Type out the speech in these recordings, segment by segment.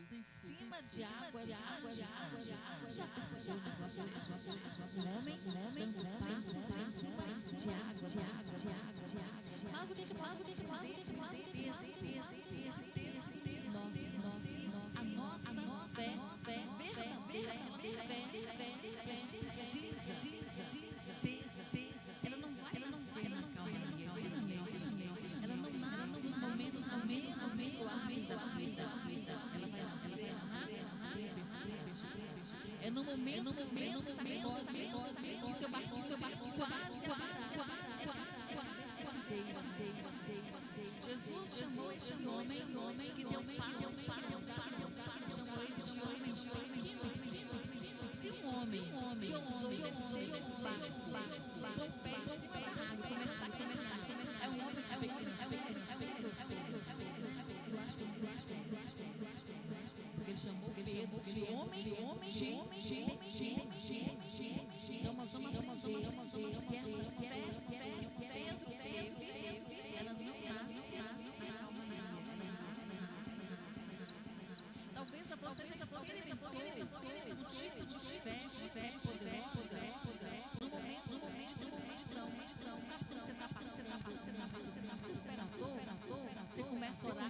passos em cima de água. Já percebeu o negócio? Um homem dando passos em cima de água. Mas o que a nossa fé verdadeira, que a gente precisa, ela não nasce na calmaria, ela não nasce nos momentos suaves da vida, ela vai nascer é no momento sacode e seu barco quase Jesus chamou esse homem que deu passos para chamou ele de homem. Se um homem que ousou descer de baixo, com o pé em cima da água, começar, é um homem de porque ele chamou Pedro de homem. Então nós vamos aprender que essa fé que Pedro teve, ela não nasce na calmaria. Talvez você já experimentou um tipo de fé poderosa no momento de condição. Sabe quando você está desesperador, você começa a orar,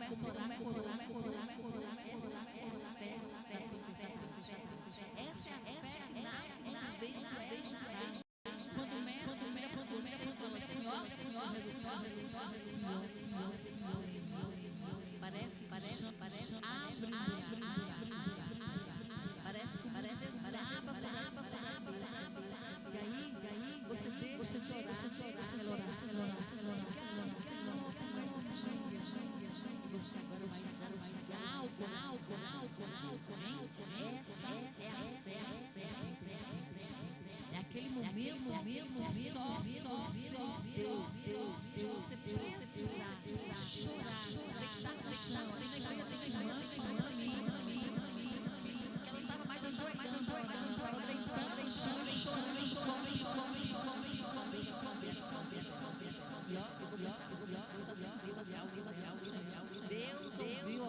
essa é a fé na verdade. Quando o médico fala Senhor, parece abre, parece e aí você deixa de orar, você agora vai algo, essa é a fé. É aquele momento só Deus, você precisar chorar, deitar no chão, que ela estava mais ajoelhando, deitando no chão, chorando. Deus ouviu.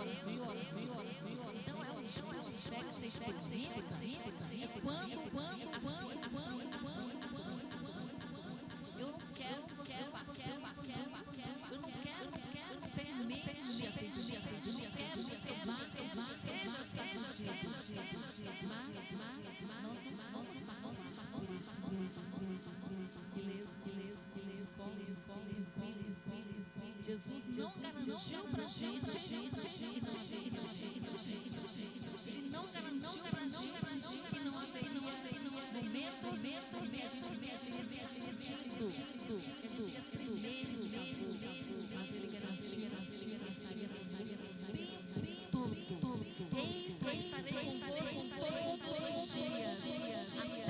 Então é um tipo de fé que você experimenta. É quando eu não quero que você passe. Eu não quero permitir a pedir. Eu não quero que você vá, seja mas nós vamos passar por isso. Jesus não garantiu pra gente, Ele não garantiu pra gente que não haveria momentos que a gente viesse resistindo, mas Ele garantiu tudo. Eis que estarei convosco todos os dias, até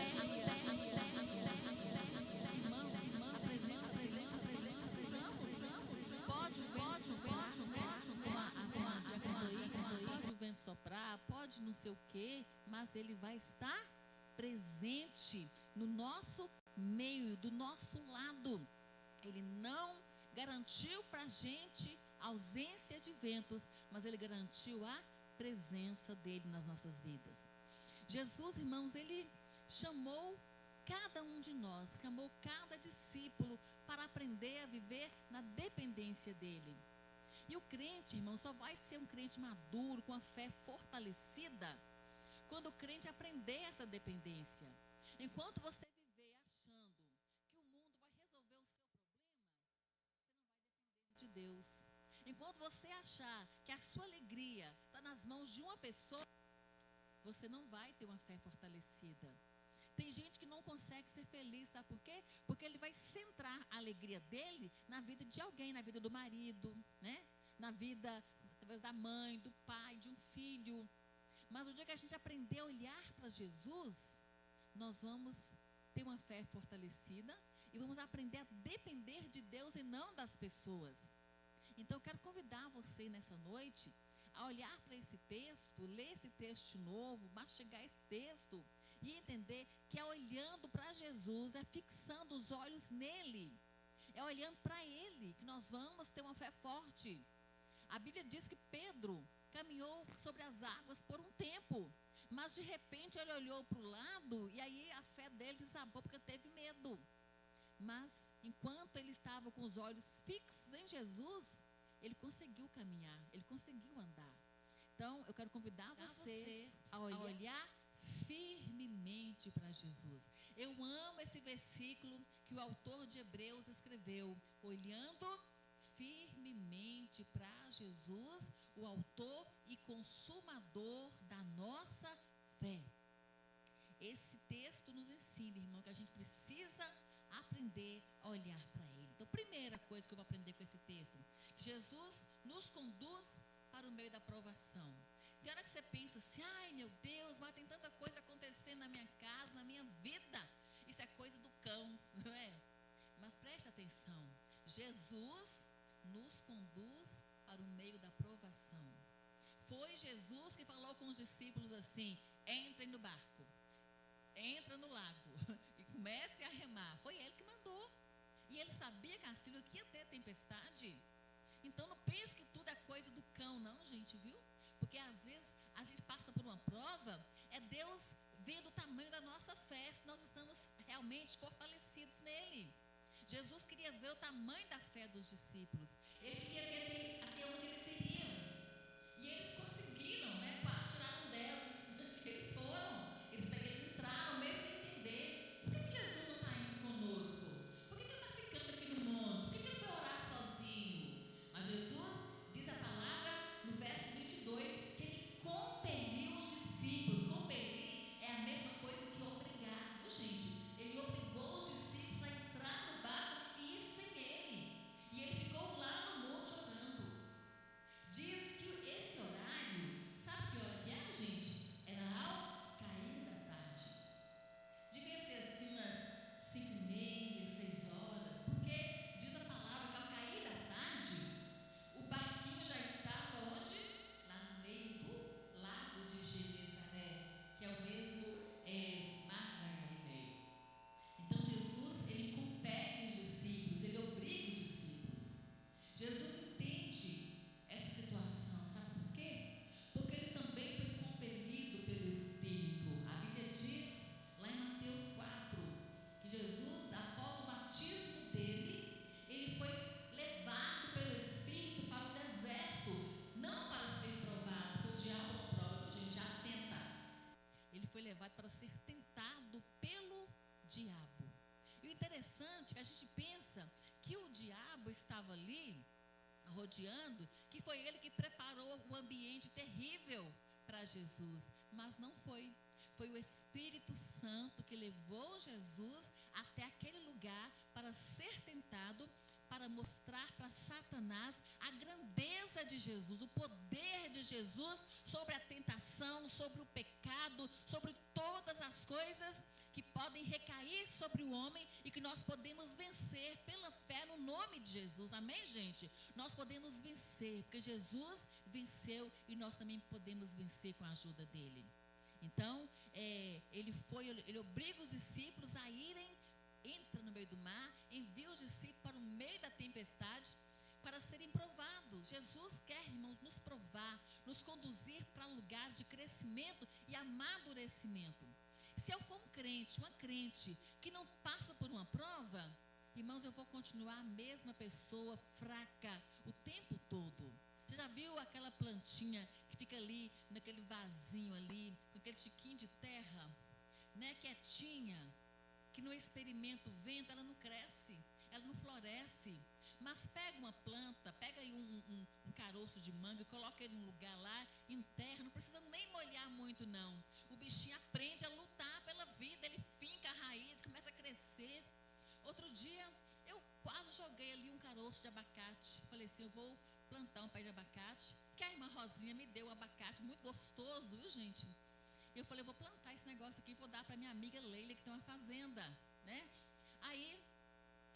pode o vento soprar, pode não sei o que, mas Ele vai estar presente no nosso meio, do nosso lado. Ele não garantiu para a gente a ausência de ventos, mas Ele garantiu a presença dEle nas nossas vidas. Jesus, irmãos, Ele chamou cada um de nós, chamou cada discípulo para aprender a viver na dependência dEle. E o crente, irmão, só vai ser um crente maduro, com a fé fortalecida, quando o crente aprender essa dependência. Enquanto você viver achando que o mundo vai resolver o seu problema, você não vai depender de Deus. Enquanto você achar que a sua alegria está nas mãos de uma pessoa, você não vai ter uma fé fortalecida. Tem gente que não consegue ser feliz, sabe por quê? Porque ele vai centrar a alegria dele na vida de alguém, na vida do marido, né? Na vida, talvez, da mãe, do pai, de um filho. Mas o dia que a gente aprender a olhar para Jesus, nós vamos ter uma fé fortalecida e vamos aprender a depender de Deus e não das pessoas. Então eu quero convidar você nessa noite a olhar para esse texto, ler esse texto de novo, mastigar esse texto e entender que é olhando para Jesus, é fixando os olhos nele, é olhando para Ele que nós vamos ter uma fé forte. A Bíblia diz que Pedro caminhou sobre as águas por um tempo. Mas de repente ele olhou para o lado e aí a fé dele desabou porque teve medo. Mas enquanto ele estava com os olhos fixos em Jesus, ele conseguiu caminhar, ele conseguiu andar. Então eu quero convidar você a olhar firmemente para Jesus. Eu amo esse versículo que o autor de Hebreus escreveu, olhando firmemente para Jesus, o autor e consumador da nossa fé. Esse texto nos ensina, irmão, que a gente precisa aprender a olhar para Ele. Então, primeira coisa que eu vou aprender com esse texto, Jesus nos conduz para o meio da provação. E a hora que você pensa assim, ai meu Deus, mas tem tanta coisa acontecendo na minha casa, na minha vida, isso é coisa do cão, não é? Mas preste atenção, Jesus nos conduz para o meio da provação. Foi Jesus que falou com os discípulos assim, entrem no barco, entra no lago e comece a remar. Foi ele que mandou. E ele sabia, Cacilda, que ia ter tempestade. Então não pense que tudo é coisa do cão, não, gente, viu? Porque às vezes a gente passa por uma prova, é Deus vendo o tamanho da nossa fé, se nós estamos realmente fortalecidos nele. Jesus queria ver o tamanho da fé dos discípulos. Ele queria ver até onde eles iriam. E eles conseguiram, né? Quase tiraram 10. Eles foram. Eles entraram mesmo sem entender. Por que Jesus não está indo conosco? Por que ele está ficando aqui no monte? Por que ele foi orar sozinho? Mas Jesus diz a palavra no verso 22 que ele compeliu os discípulos. Compelir é a mesma coisa que obrigar, viu, gente? Ele obrigou os discípulos a entrar no barco e ir sem ele. E ele ficou lá no monte orando. Diz que esse horário, sabe que hora que era, gente? Era ao cair da tarde. Devia ser assim umas 5h30, 6h, porque diz a palavra que ao cair da tarde, o barquinho já estava onde? Lá no meio do lago de Genezaré, que é o mesmo mar da Galileia. Então Jesus, ele compele os discípulos, ele obriga os discípulos. Jesus entende essa situação, sabe por quê? Porque ele também foi compelido pelo Espírito. A Bíblia diz, lá em Mateus 4, que Jesus, após o batismo dele, ele foi levado pelo Espírito para o deserto, não para ser provado, porque o diabo prova, a gente já tenta. Ele foi levado para ser tentado pelo diabo. E o interessante é que a gente pensa que o diabo estava ali rodeando, que foi ele que preparou o ambiente terrível para Jesus, mas não foi. Foi o Espírito Santo que levou Jesus até aquele lugar para ser tentado, para mostrar para Satanás a grandeza de Jesus, o poder de Jesus sobre a tentação, sobre o pecado, sobre todas as coisas que podem recair sobre o homem e que nós podemos vencer pela fé no nome de Jesus. Amém, gente? Nós podemos vencer, porque Jesus venceu e nós também podemos vencer com a ajuda dele. Então, ele obriga os discípulos a irem, entra no meio do mar, envia os discípulos para o meio da tempestade para serem provados. Jesus quer, irmãos, nos provar, nos conduzir para lugar de crescimento e amadurecimento. Se eu for um crente, uma crente que não passa por uma prova, irmãos, eu vou continuar a mesma pessoa fraca o tempo todo. Você já viu aquela plantinha que fica ali, naquele vasinho ali, com aquele tiquinho de terra, né, quietinha, que não experimenta o vento, ela não cresce, ela não floresce. Mas pega uma planta, pega aí um caroço de manga, coloca ele num lugar lá, enterra, não precisa nem molhar muito não. O bichinho aprende a lutar pela vida, ele finca a raiz, começa a crescer. Outro dia, eu quase joguei ali um caroço de abacate. Falei assim, eu vou plantar um pé de abacate, que a irmã Rosinha me deu um abacate muito gostoso, viu, gente? Eu falei, eu vou plantar esse negócio aqui, vou dar para minha amiga Leila, que tem uma fazenda, né? Aí,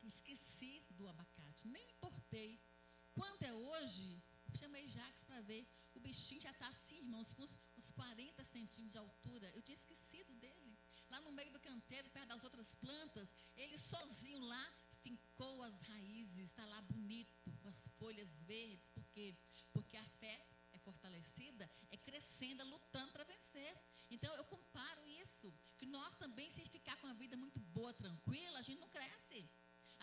esqueci do abacate, nem importei. Quando é hoje, chamei Jacques para ver, o bichinho já está assim, irmãos, com uns 40 centímetros de altura. Eu tinha esquecido dele. Lá no meio do canteiro, perto das outras plantas, ele sozinho lá, fincou as raízes, está lá bonito, com as folhas verdes. Por quê? Porque a fé é fortalecida é crescendo, é lutando para vencer. Então eu comparo isso, que nós também, se ficar com a vida muito boa, tranquila, a gente não cresce,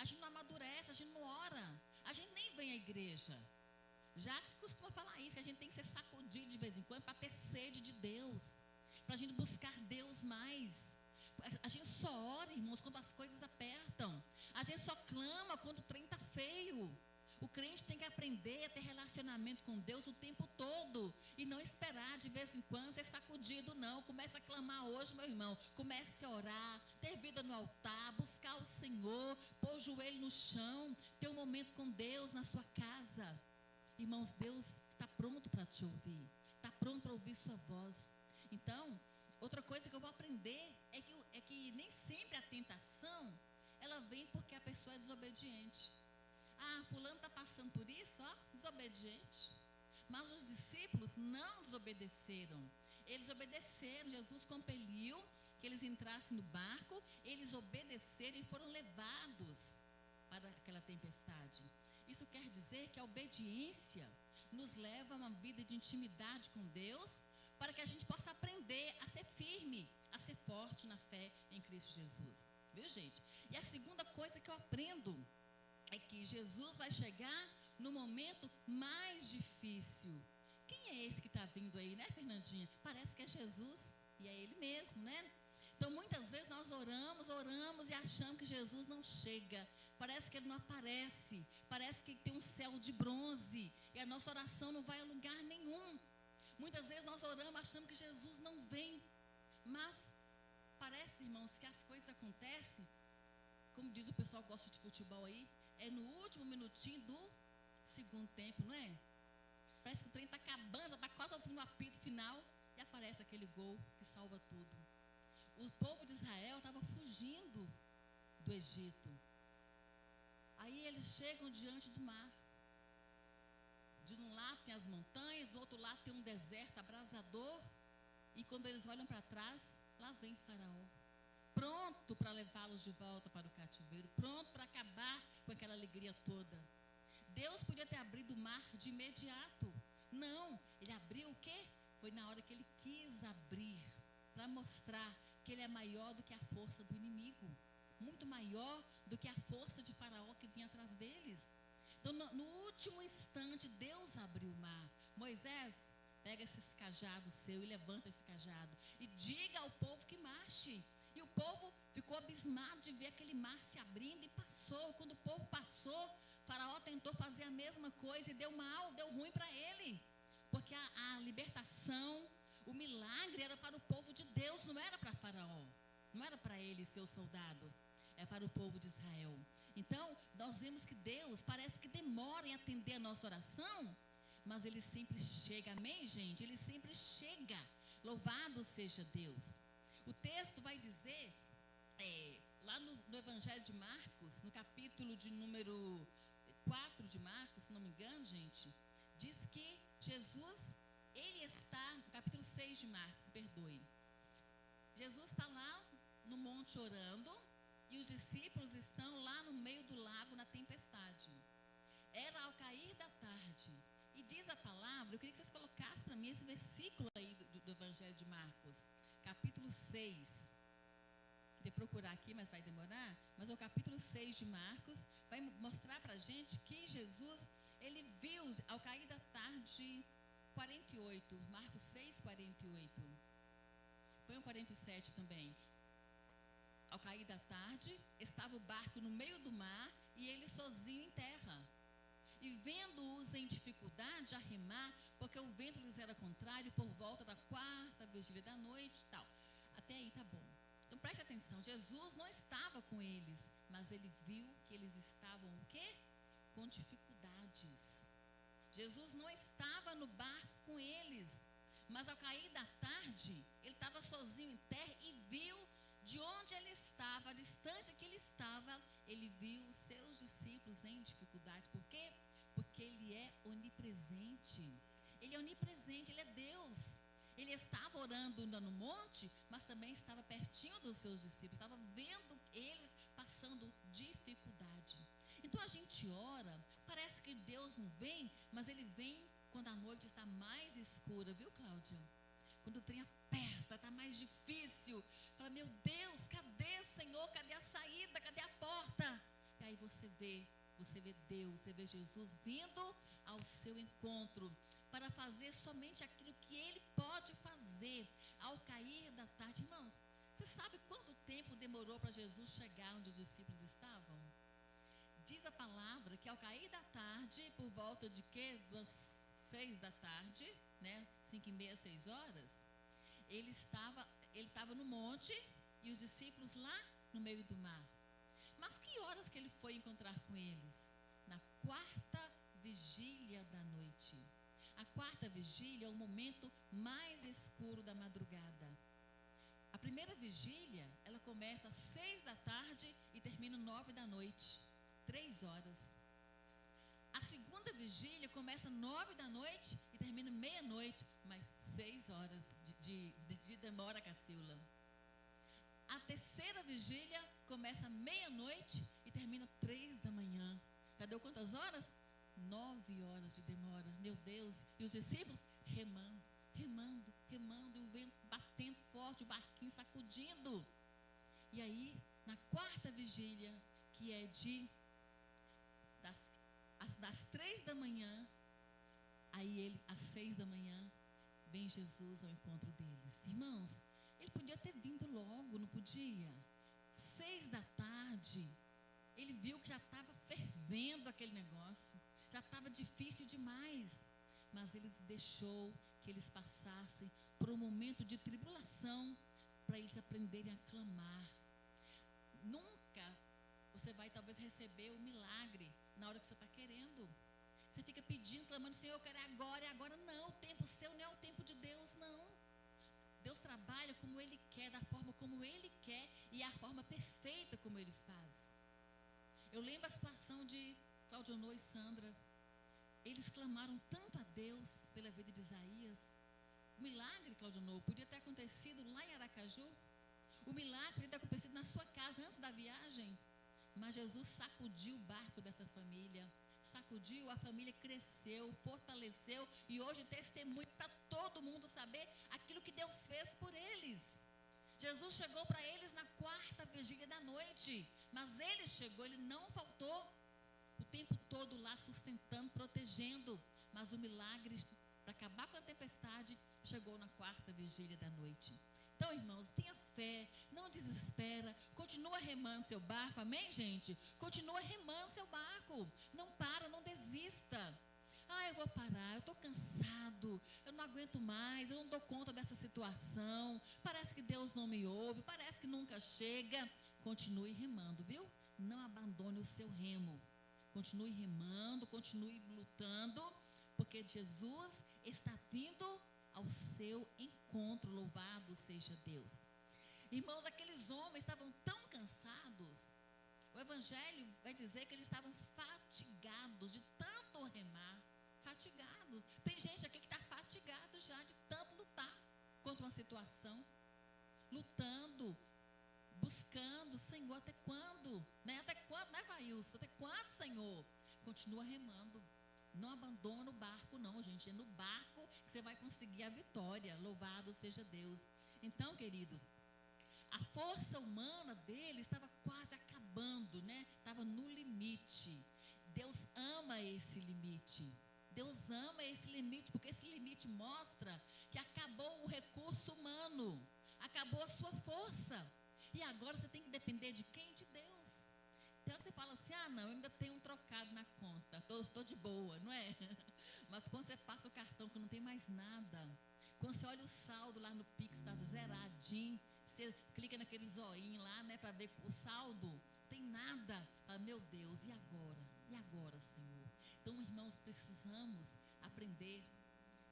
a gente não amadurece, a gente não ora, a gente nem vem à igreja. Jacques costuma falar isso, que a gente tem que ser sacudido de vez em quando para ter sede de Deus, para a gente buscar Deus mais. A gente só ora, irmãos, quando as coisas apertam. A gente só clama quando o trem está feio. O crente tem que aprender a ter relacionamento com Deus o tempo todo. E não esperar de vez em quando ser sacudido, não. Comece a clamar hoje, meu irmão. Comece a orar, ter vida no altar, buscar o Senhor, pôr o joelho no chão, ter um momento com Deus na sua casa. Irmãos, Deus está pronto para te ouvir. Está pronto para ouvir sua voz. Então, outra coisa que eu vou aprender é que nem sempre a tentação, ela vem porque a pessoa é desobediente. Ah, fulano está passando por isso, ó, desobediente. Mas os discípulos não desobedeceram. Eles obedeceram, Jesus compeliu que eles entrassem no barco, eles obedeceram e foram levados para aquela tempestade. Isso quer dizer que a obediência nos leva a uma vida de intimidade com Deus, para que a gente possa aprender a ser firme, a ser forte na fé em Cristo Jesus. Viu, gente? E a segunda coisa que eu aprendo é que Jesus vai chegar no momento mais difícil. Quem é esse que está vindo aí, né, Fernandinha? Parece que é Jesus, e é Ele mesmo, né? Então, muitas vezes nós oramos e achamos que Jesus não chega. Parece que Ele não aparece. Parece que tem um céu de bronze e a nossa oração não vai a lugar nenhum. Muitas vezes nós oramos achando que Jesus não vem. Mas parece, irmãos, que as coisas acontecem, como diz o pessoal que gosta de futebol aí, é no último minutinho do segundo tempo, não é? Parece que o trem está acabando, já está quase no apito final, e aparece aquele gol que salva tudo. O povo de Israel estava fugindo do Egito. Aí eles chegam diante do mar. De um lado tem as montanhas, do outro lado tem um deserto abrasador. E quando eles olham para trás, lá vem Faraó, pronto para levá-los de volta para o cativeiro, pronto para acabar com aquela alegria toda. Deus podia ter abrido o mar de imediato. Não, Ele abriu o quê? Foi na hora que Ele quis abrir, para mostrar que Ele é maior do que a força do inimigo, muito maior do que a força de Faraó que vinha atrás deles. Então, no último instante, Deus abriu o mar. Moisés, pega esse cajado seu e levanta esse cajado e diga ao povo que marche. E o povo ficou abismado de ver aquele mar se abrindo e passou. Quando o povo passou, Faraó tentou fazer a mesma coisa e deu mal, deu ruim para ele. Porque a libertação, o milagre era para o povo de Deus, não era para Faraó. Não era para ele e seus soldados, é para o povo de Israel. Então, nós vemos que Deus parece que demora em atender a nossa oração, mas Ele sempre chega, amém, gente? Ele sempre chega, louvado seja Deus. O texto vai dizer, lá no Evangelho de Marcos, no capítulo de número 4 de Marcos, se não me engano, gente, diz que Jesus, Ele está, no capítulo 6 de Marcos, perdoe. Jesus está lá no monte orando, e os discípulos estão lá no meio do lago na tempestade. Era ao cair da tarde. E diz a palavra, eu queria que vocês colocassem para mim esse versículo aí do Evangelho de Marcos, capítulo 6. Queria procurar aqui, mas vai demorar. Mas é o capítulo 6 de Marcos, vai mostrar para a gente que Jesus, Ele viu ao cair da tarde 48, Marcos 6, 48. Põe o 47 também. Ao cair da tarde, estava o barco no meio do mar e ele sozinho em terra. E vendo-os em dificuldade a remar, porque o vento lhes era contrário, por volta da 4ª vigília da noite e tal. Até aí tá bom. Então preste atenção, Jesus não estava com eles, mas ele viu que eles estavam o quê? Com dificuldades. Jesus não estava no barco com eles, mas ao cair da tarde, ele estava sozinho em terra e viu de onde ele estava, a distância que ele estava, ele viu os seus discípulos em dificuldade. Por quê? Porque ele é onipresente. Ele é onipresente, ele é Deus. Ele estava orando no monte, mas também estava pertinho dos seus discípulos, estava vendo eles passando dificuldade. Então a gente ora, parece que Deus não vem, mas Ele vem quando a noite está mais escura, viu, Cláudia? Quando o trem aperta, está mais difícil. Fala, meu Deus, cadê, Senhor? Cadê a saída? Cadê a porta? E aí você vê Deus, você vê Jesus vindo ao seu encontro para fazer somente aquilo que Ele pode fazer ao cair da tarde. Irmãos, você sabe quanto tempo demorou para Jesus chegar onde os discípulos estavam? Diz a palavra que ao cair da tarde, por volta de quê? Das 6 da tarde, né? 5h30, 6 horas, ele estava no monte e os discípulos lá no meio do mar. Mas que horas que ele foi encontrar com eles? Na quarta vigília da noite. A quarta vigília é o momento mais escuro da madrugada. A primeira vigília, ela começa às 6 da tarde e termina 9 da noite. 3 horas. A segunda vigília começa 9 da noite e termina meia-noite, mas 6 horas de demora, Cacilda. A terceira vigília começa meia-noite e termina 3 da manhã. Já deu quantas horas? 9 horas de demora. Meu Deus. E os discípulos remando, e o vento batendo forte, o barquinho sacudindo. E aí, na quarta vigília, que é das 3 da manhã, aí às 6 da manhã, vem Jesus ao encontro deles. Irmãos, ele podia ter vindo logo, não podia? 6 da tarde, ele viu que já estava fervendo aquele negócio, já estava difícil demais, mas ele deixou que eles passassem por um momento de tribulação, para eles aprenderem a clamar. Nunca você vai talvez receber o milagre na hora que você está querendo. Você fica pedindo, clamando, Senhor, eu quero agora, e agora. Não, o tempo seu não é o tempo de Deus, não. Deus trabalha como Ele quer, da forma como Ele quer, e a forma perfeita como Ele faz. Eu lembro a situação de Claudionô e Sandra. Eles clamaram tanto a Deus pela vida de Isaías. O milagre, Claudionô, podia ter acontecido lá em Aracaju. O milagre podia ter acontecido na sua casa antes da viagem. Mas Jesus sacudiu o barco dessa família. Sacudiu, a família cresceu, fortaleceu. E hoje testemunho para todo mundo saber aquilo que Deus fez por eles. Jesus chegou para eles na quarta vigília da noite. Mas ele chegou, ele não faltou. O tempo todo lá sustentando, protegendo. Mas o milagre para acabar com a tempestade chegou na quarta vigília da noite. Então, irmãos, tenha fé, não desespera, continua remando seu barco, amém, gente? Continua remando seu barco, não para, não desista. Eu vou parar, eu estou cansado, eu não aguento mais, eu não dou conta dessa situação, parece que Deus não me ouve, parece que nunca chega. Continue remando, viu? Não abandone o seu remo, continue remando, continue lutando, porque Jesus está vindo ao seu encontro, louvado seja Deus. Irmãos, aqueles homens estavam tão cansados, o Evangelho vai dizer que eles estavam fatigados de tanto remar, fatigados. Tem gente aqui que está fatigado já de tanto lutar contra uma situação, lutando, buscando, Senhor, até quando? Até quando, né, Vailson? Até quando, Senhor? Continua remando. Não abandona o barco, não, gente. É no barco que você vai conseguir a vitória. Louvado seja Deus. Então, queridos, a força humana dele estava quase acabando, né? Estava no limite. Deus ama esse limite. Deus ama esse limite, porque esse limite mostra que acabou o recurso humano. Acabou a sua força. E agora você tem que depender de quem? De Deus. Tem hora que você fala assim, não, eu ainda tenho um trocado na conta, tô de boa, não é? Mas quando você passa o cartão que não tem mais nada, quando você olha o saldo lá no Pix, está zeradinho, você clica naquele zoinho lá, né, para ver o saldo, tem nada. Fala, meu Deus, e agora? E agora, Senhor? Então, irmãos, precisamos aprender,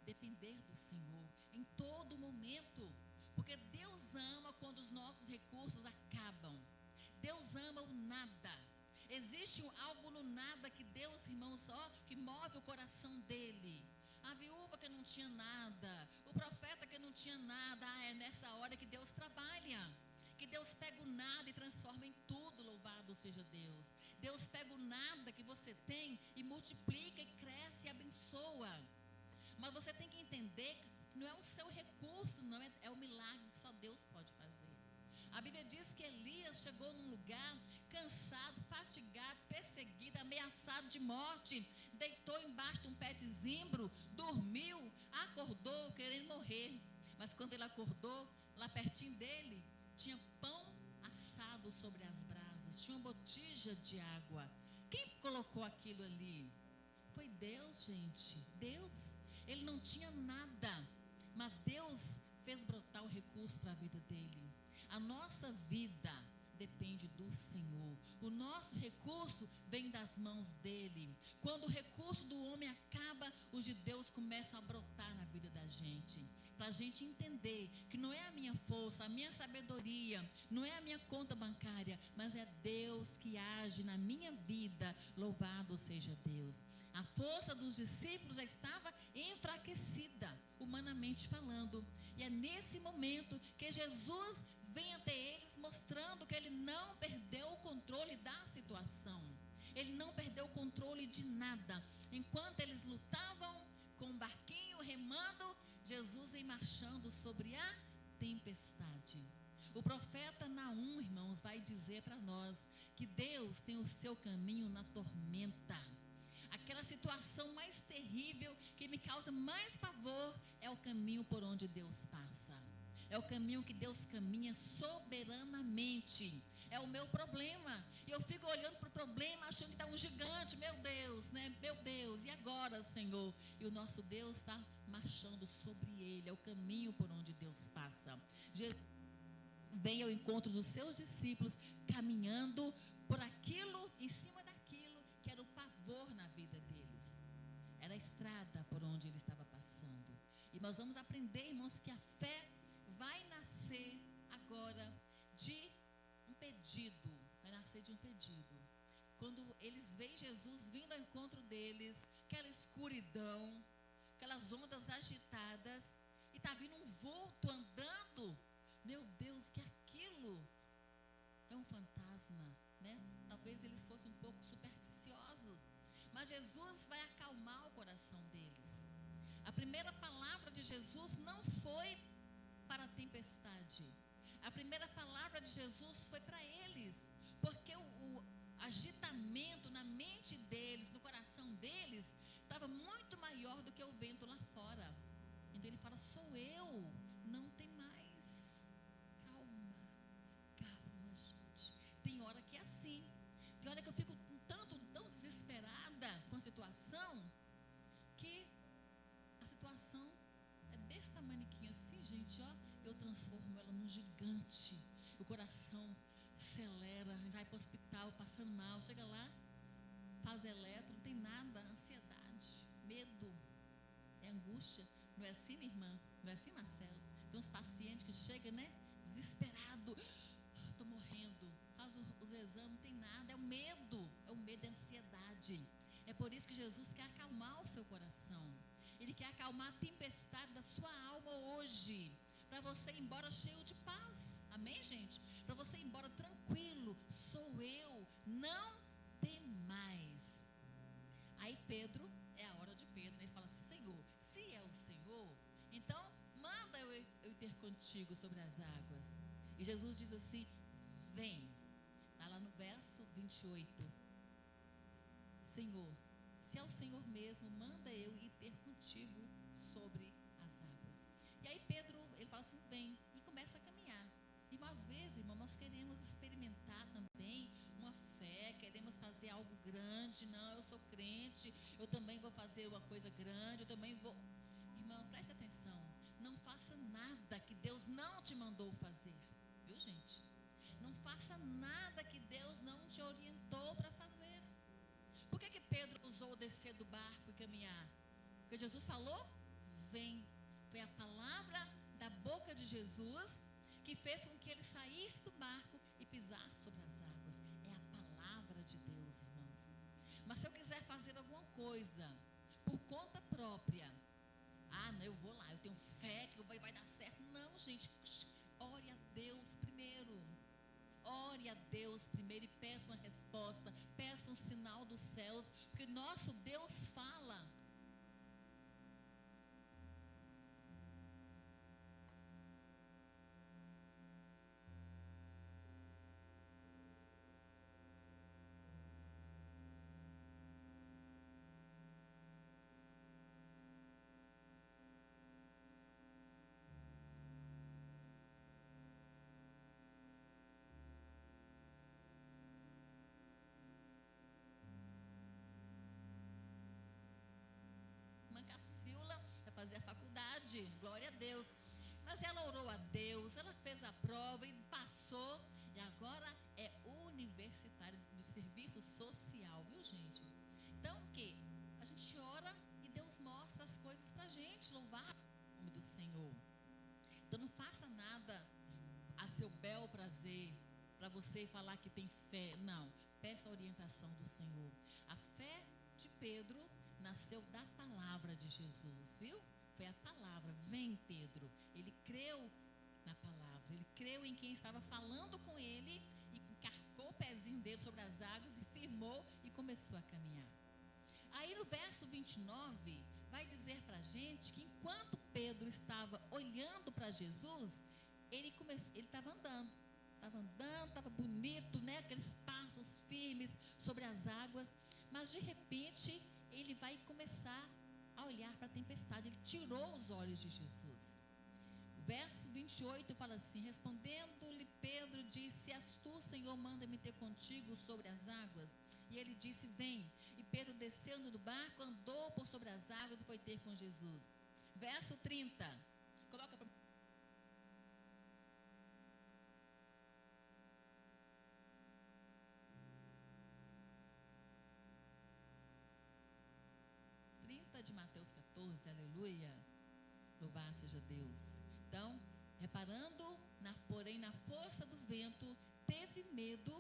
depender do Senhor em todo momento, porque Deus ama quando os nossos recursos acabam. Deus ama o nada. Existe algo no nada que Deus, irmãos, que move o coração dele. A viúva que não tinha nada, o profeta que não tinha nada, é nessa hora que Deus trabalha. Que Deus pega o nada e transforma em tudo, louvado seja Deus. Deus pega o nada que você tem e multiplica e cresce e abençoa. entender que não é o seu recurso, não é o milagre que só Deus pode fazer. A Bíblia diz que Elias chegou num lugar cansado, fatigado, perseguido, ameaçado de morte, deitou embaixo de um pé de zimbro, dormiu, acordou querendo morrer. Mas quando ele acordou, lá pertinho dele, tinha pão assado sobre as brasas, tinha uma botija de água. Quem colocou aquilo ali? Foi Deus, gente, Deus. Ele não tinha nada, mas Deus fez brotar o recurso para a vida dele. A nossa vida depende do Senhor. O nosso recurso vem das mãos dele. Quando o recurso do homem acaba, os de Deus começam a brotar na vida da gente. Para a gente entender que não é a minha força, a minha sabedoria, não é a minha conta bancária, mas é Deus que age na minha vida. Louvado seja Deus. A força dos discípulos já estava enfraquecida, humanamente falando. E é nesse momento que Jesus vem até eles, mostrando que ele não perdeu o controle da situação. Ele não perdeu o controle de nada. Enquanto eles lutavam com o barquinho remando, Jesus vem marchando sobre a tempestade. O profeta Naum, irmãos, vai dizer para nós que Deus tem o seu caminho na tormenta. Aquela situação mais terrível, que me causa mais pavor, é o caminho por onde Deus passa. É o caminho que Deus caminha soberanamente. É o meu problema. E eu fico olhando para o problema, achando que está um gigante. Meu Deus, né? Meu Deus, e agora, Senhor? E o nosso Deus está marchando sobre ele. É o caminho por onde Deus passa. Jesus vem ao encontro dos seus discípulos, caminhando por aquilo, em cima daquilo que era o pavor na vida deles. Era a estrada por onde ele estava passando. E nós vamos aprender, irmãos, que a fé vai nascer agora de um pedido. Vai nascer de um pedido. Quando eles veem Jesus vindo ao encontro deles, aquela escuridão, aquelas ondas agitadas, e está vindo um vulto andando. Meu Deus, que aquilo é um fantasma, né? Talvez eles fossem um pouco supersticiosos, mas Jesus vai acalmar o coração deles. A primeira palavra de Jesus não foi para a tempestade. A primeira palavra de Jesus foi para eles, porque o agitamento na mente deles, no coração deles, estava muito maior do que o vento lá fora. Então ele fala: sou eu, não tem mais. Calma, gente. Tem hora que é assim. Tem hora que eu fico tão desesperada com a situação, que a situação é desse tamanho assim, gente, ó. Eu transformo ela num gigante. O coração acelera, vai para o hospital, passando mal. Chega lá, faz eletro, não tem nada. Ansiedade, medo, é angústia. Não é assim, minha irmã? Não é assim, Marcelo? Tem uns pacientes que chegam, né? Desesperado. Estou morrendo. Faz os exames, não tem nada. É o medo e a ansiedade. É por isso que Jesus quer acalmar o seu coração. Ele quer acalmar a tempestade da sua alma hoje, para você ir embora cheio de paz. Amém, gente? Para você ir embora tranquilo. Sou eu, não tem mais. Aí Pedro, é a hora de Pedro, né? Ele fala assim: Senhor, se é o Senhor, então manda eu ir ter contigo sobre as águas. E Jesus diz assim: vem. Está lá no verso 28. Senhor, se é o Senhor mesmo, manda eu ir ter contigo sobre as águas. E aí Pedro, ele fala assim: vem, e começa a caminhar. E às vezes, irmão, nós queremos experimentar também uma fé, queremos fazer algo grande. Não, eu sou crente, eu também vou fazer uma coisa grande, eu também vou. Irmão, preste atenção, não faça nada que Deus não te mandou fazer, viu, gente? Não faça nada que Deus não te orientou para fazer. Por que Pedro usou descer do barco e caminhar? Porque Jesus falou: vem. Foi a palavra da boca de Jesus que fez com que ele saísse do barco e pisasse sobre as águas. É a palavra de Deus, irmãos. Mas se eu quiser fazer alguma coisa por conta própria, não, eu vou lá, eu tenho fé que vai dar certo. Não, gente, ore a Deus primeiro. Ore a Deus primeiro e peça uma resposta, peça um sinal dos céus, porque nosso Deus fala. pode, glória a Deus. Mas ela orou a Deus, ela fez a prova e passou. E agora é universitária do serviço social, viu, gente? Então, o quê? A gente ora e Deus mostra as coisas pra gente, louvar o nome do Senhor. Então, não faça nada a seu bel prazer, para você falar que tem fé. Não, peça a orientação do Senhor. A fé de Pedro nasceu da palavra de Jesus, viu? Foi a palavra, vem Pedro. Ele creu na palavra, ele creu em quem estava falando com ele e encarcou o pezinho dele sobre as águas e firmou e começou a caminhar. Aí no verso 29, vai dizer para a gente que enquanto Pedro estava olhando para Jesus, ele estava andando, estava bonito, né? Aqueles passos firmes sobre as águas, mas de repente ele vai começar a olhar para a tempestade. Ele tirou os olhos de Jesus. Verso 28 fala assim: respondendo-lhe Pedro, disse: és tu, Senhor, manda-me ter contigo sobre as águas? E ele disse: vem. E Pedro, descendo do barco, andou por sobre as águas e foi ter com Jesus. Verso 30, coloca para 30 de Mateus 14, aleluia, louvado seja Deus. Então, reparando, porém na força do vento, teve medo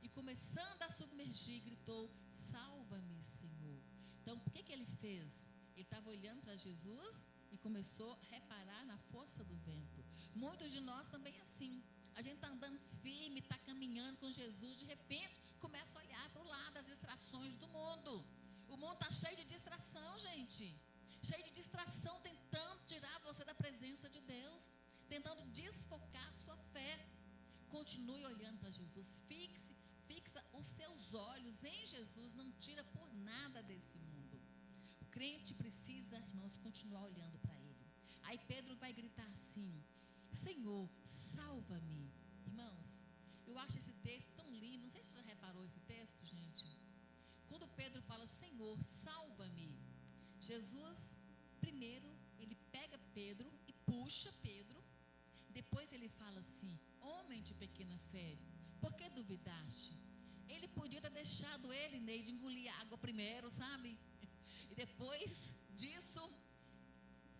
e começando a submergir, gritou: salva-me, Senhor. Então, o que ele fez? Ele estava olhando para Jesus e começou a reparar na força do vento. Muitos de nós também assim. A gente está andando firme, está caminhando com Jesus, de repente começa a olhar para o lado das distrações do mundo. O mundo está cheio de distração, gente. Cheio de distração, tentando tirar você da presença de Deus, tentando desfocar a sua fé. Continue olhando para Jesus. Fixa os seus olhos em Jesus. Não tira por nada desse mundo. O crente precisa, irmãos, continuar olhando para Ele. Aí Pedro vai gritar assim: Senhor, salva-me. Irmãos, eu acho esse texto tão lindo. Não sei se você já reparou esse texto, gente. Quando Pedro fala: Senhor, salva-me, Jesus, primeiro, ele pega Pedro e puxa Pedro. Depois ele fala assim: homem de pequena fé, por que duvidaste? Ele podia ter deixado ele, Neide, engolir água primeiro, sabe? E depois disso,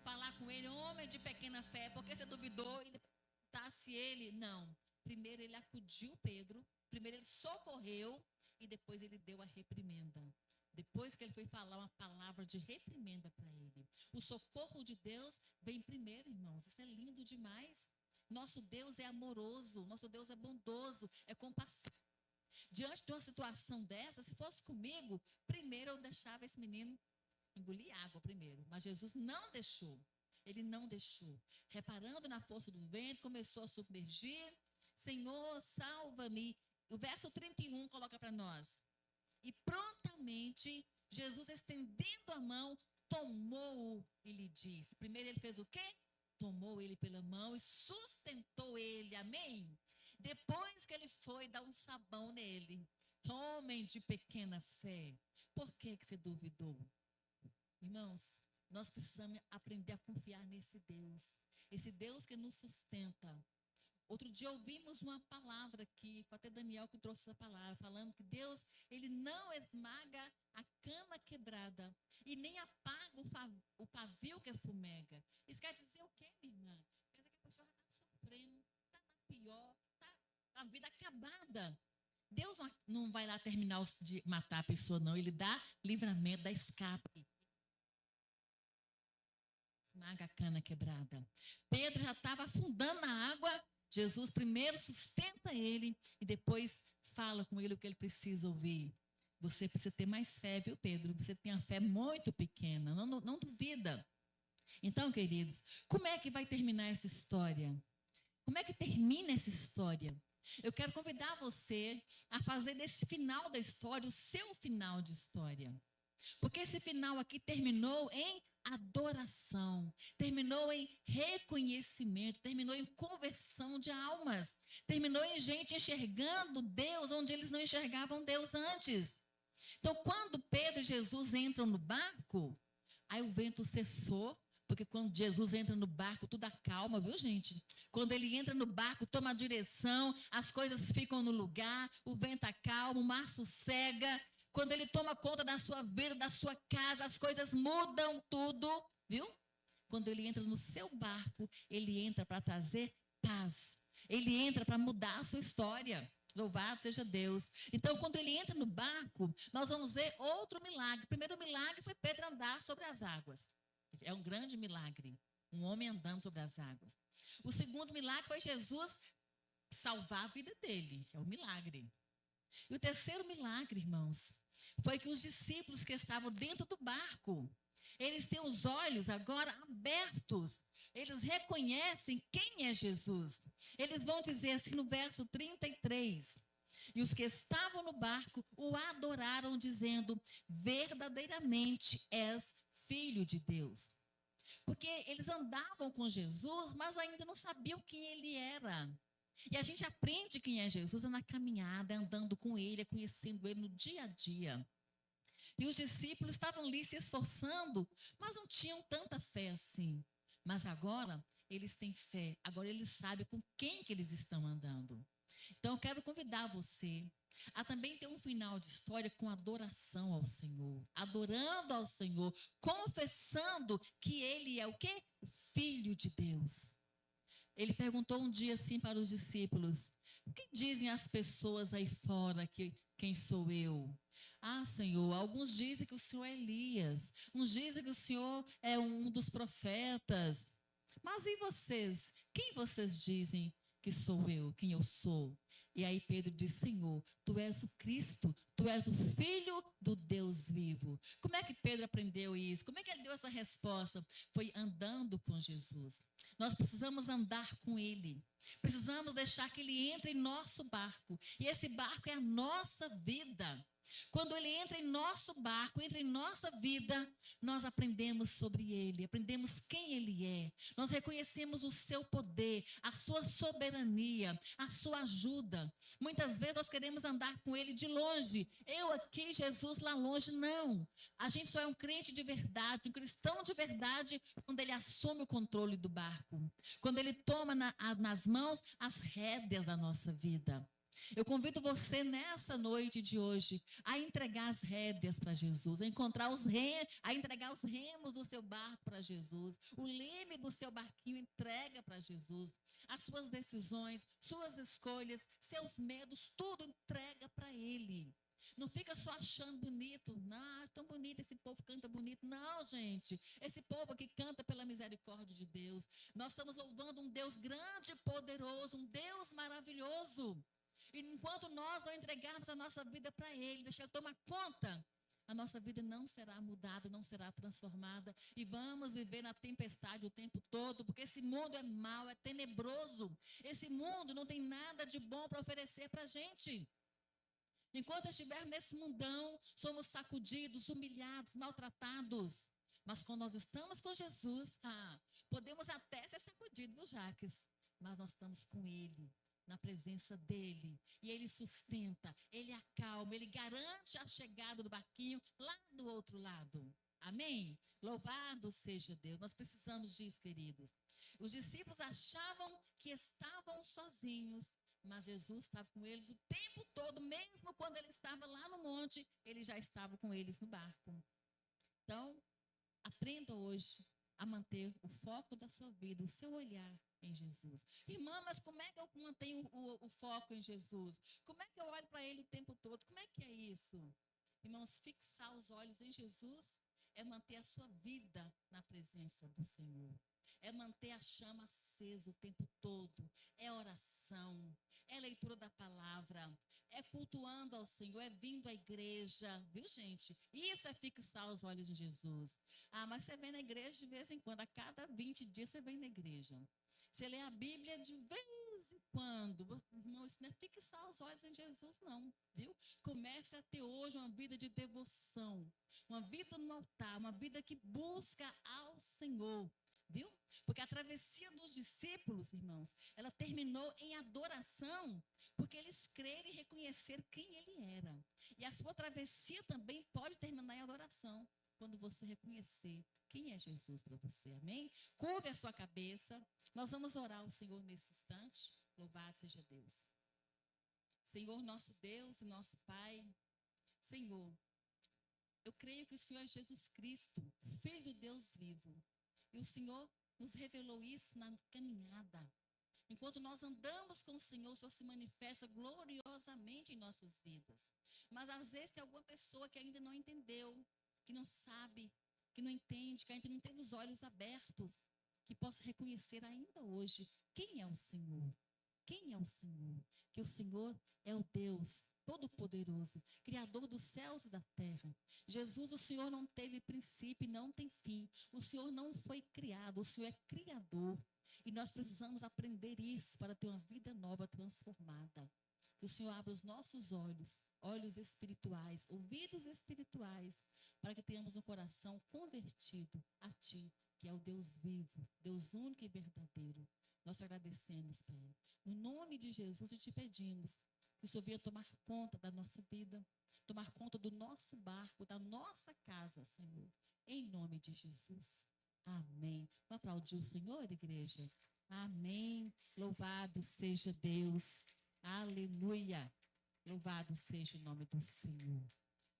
falar com ele: homem de pequena fé, por que você duvidou? E tasse ele. Não. Primeiro ele acudiu Pedro, primeiro ele socorreu e depois ele deu a reprimenda. Depois que ele foi falar uma palavra de reprimenda para ele. O socorro de Deus vem primeiro, irmãos. Isso é lindo demais. Nosso Deus é amoroso, nosso Deus é bondoso, é compassivo. Diante de uma situação dessa, se fosse comigo, primeiro eu deixava esse menino engolir água primeiro. Mas Jesus não deixou. Ele não deixou. Reparando na força do vento, começou a submergir. Senhor, salva-me. O verso 31 coloca para nós. E prontamente, Jesus, estendendo a mão, tomou-o e lhe disse. Primeiro ele fez o quê? Tomou ele pela mão e sustentou ele. Amém? Depois que ele foi dar um sabão nele. Homem de pequena fé, por que você duvidou? Irmãos, nós precisamos aprender a confiar nesse Deus. Esse Deus que nos sustenta. Outro dia ouvimos uma palavra aqui, foi até Daniel que trouxe essa palavra, falando que Deus, ele não esmaga a cana quebrada e nem apaga o pavio que fumega. Isso quer dizer o quê, minha irmã? Quer dizer que a pessoa já está sofrendo, está na pior, está a vida acabada. Deus não vai lá terminar de matar a pessoa, não. Ele dá livramento, dá escape. Esmaga a cana quebrada. Pedro já estava afundando na água. Jesus primeiro sustenta ele e depois fala com ele o que ele precisa ouvir. Você precisa ter mais fé, viu, Pedro? Você tem a fé muito pequena, não duvida. Então, queridos, como é que vai terminar essa história? Como é que termina essa história? Eu quero convidar você a fazer desse final da história o seu final de história. Porque esse final aqui terminou em adoração, terminou em reconhecimento, terminou em conversão de almas, terminou em gente enxergando Deus onde eles não enxergavam Deus antes. Então, quando Pedro e Jesus entram no barco, aí o vento cessou, Porque quando Jesus entra no barco, tudo acalma, viu, gente? Quando ele entra no barco, toma a direção, as coisas ficam no lugar, o vento acalma, o mar sossega. Quando ele toma conta da sua vida, da sua casa, as coisas mudam tudo, viu? Quando ele entra no seu barco, ele entra para trazer paz. Ele entra para mudar a sua história. Louvado seja Deus. Então, quando ele entra no barco, nós vamos ver outro milagre. O primeiro milagre foi Pedro andar sobre as águas. É um grande milagre. Um homem andando sobre as águas. O segundo milagre foi Jesus salvar a vida dele. É um milagre. E o terceiro milagre, irmãos, foi que os discípulos que estavam dentro do barco, eles têm os olhos agora abertos. Eles reconhecem quem é Jesus. Eles vão dizer assim no verso 33. E os que estavam no barco o adoraram, dizendo: verdadeiramente és filho de Deus. Porque eles andavam com Jesus, mas ainda não sabiam quem ele era. E a gente aprende quem é Jesus na caminhada, andando com ele, conhecendo ele no dia a dia. E os discípulos estavam ali se esforçando, mas não tinham tanta fé assim. Mas agora eles têm fé, agora eles sabem com quem que eles estão andando. Então eu quero convidar você a também ter um final de história com adoração ao Senhor, adorando ao Senhor, confessando que ele é o quê? Filho de Deus. Ele perguntou um dia assim para os discípulos: o que dizem as pessoas aí fora que quem sou eu? Ah, Senhor, alguns dizem que o Senhor é Elias, uns dizem que o Senhor é um dos profetas. Mas e vocês? Quem vocês dizem que sou eu, quem eu sou? E aí Pedro disse: Senhor, tu és o Cristo, tu és o Filho do Deus vivo. Como é que Pedro aprendeu isso? Como é que ele deu essa resposta? Foi andando com Jesus. Nós precisamos andar com ele. Precisamos deixar que ele entre em nosso barco. E esse barco é a nossa vida. Quando ele entra em nosso barco, entra em nossa vida, nós aprendemos sobre ele, aprendemos quem ele é. Nós reconhecemos o seu poder, a sua soberania, a sua ajuda. Muitas vezes nós queremos andar com ele de longe. Eu aqui, Jesus lá longe, não. A gente só é um crente de verdade, um cristão de verdade, quando ele assume o controle do barco. Quando ele toma nas mãos as rédeas da nossa vida. Eu convido você nessa noite de hoje a entregar as rédeas para Jesus, a entregar os remos do seu barco para Jesus, o leme do seu barquinho entrega para Jesus, as suas decisões, suas escolhas, seus medos, tudo entrega para Ele. Não fica só achando bonito. Não, tão bonito, esse povo canta bonito. Não, gente, esse povo aqui canta pela misericórdia de Deus. Nós estamos louvando um Deus grande e poderoso, um Deus maravilhoso. E enquanto nós não entregarmos a nossa vida para Ele, deixar Ele tomar conta, a nossa vida não será mudada, não será transformada. E vamos viver na tempestade o tempo todo, porque esse mundo é mau, é tenebroso. Esse mundo não tem nada de bom para oferecer para a gente. Enquanto estivermos nesse mundão, somos sacudidos, humilhados, maltratados. Mas quando nós estamos com Jesus, podemos até ser sacudidos, viu, Jaques? Mas nós estamos com Ele, na presença dEle. E Ele sustenta, Ele acalma, Ele garante a chegada do barquinho lá do outro lado. Amém? Louvado seja Deus. Nós precisamos disso, queridos. Os discípulos achavam que estavam sozinhos, mas Jesus estava com eles o tempo todo, mesmo quando ele estava lá no monte, ele já estava com eles no barco. Então, aprenda hoje a manter o foco da sua vida, o seu olhar em Jesus. Irmã, mas como é que eu mantenho o foco em Jesus? Como é que eu olho para Ele o tempo todo? Como é que é isso? Irmãos, fixar os olhos em Jesus é manter a sua vida na presença do Senhor. É manter a chama acesa o tempo todo. É oração, é leitura da palavra, é cultuando ao Senhor, é vindo à igreja, viu, gente? Isso é fixar os olhos em Jesus. Mas você vem na igreja de vez em quando, a cada 20 dias você vem na igreja. Você lê a Bíblia de vez em quando. Não, isso não é fixar os olhos em Jesus, não, viu? Comece a ter hoje uma vida de devoção, uma vida no altar, uma vida que busca ao Senhor. Viu? Porque a travessia dos discípulos, irmãos, ela terminou em adoração, porque eles creram e reconheceram quem ele era. E a sua travessia também pode terminar em adoração. quando você reconhecer quem é Jesus para você, amém? Curve a sua cabeça, nós vamos orar ao Senhor nesse instante, louvado seja Deus. Senhor, nosso Deus e nosso Pai, Senhor, eu creio que o Senhor é Jesus Cristo, Filho do Deus vivo, e o Senhor nos revelou isso na caminhada. Enquanto nós andamos com o Senhor se manifesta gloriosamente em nossas vidas. Mas às vezes tem alguma pessoa que ainda não entendeu, que não sabe, que não entende, que ainda não teve os olhos abertos, que possa reconhecer ainda hoje quem é o Senhor. Quem é o Senhor? Que o Senhor é o Deus Todo-Poderoso, Criador dos céus e da terra. Jesus, o Senhor não teve princípio e não tem fim. O Senhor não foi criado, o Senhor é Criador. E nós precisamos aprender isso para ter uma vida nova, transformada. Que o Senhor abra os nossos olhos, olhos espirituais, ouvidos espirituais, para que tenhamos um coração convertido a Ti, que é o Deus vivo, Deus único e verdadeiro. Nós te agradecemos, Pai. No nome de Jesus, e te pedimos que o Senhor venha tomar conta da nossa vida, tomar conta do nosso barco, da nossa casa, Senhor. Em nome de Jesus. Amém. Vamos aplaudir o Senhor, igreja? Amém. Louvado seja Deus. Aleluia. Louvado seja o nome do Senhor.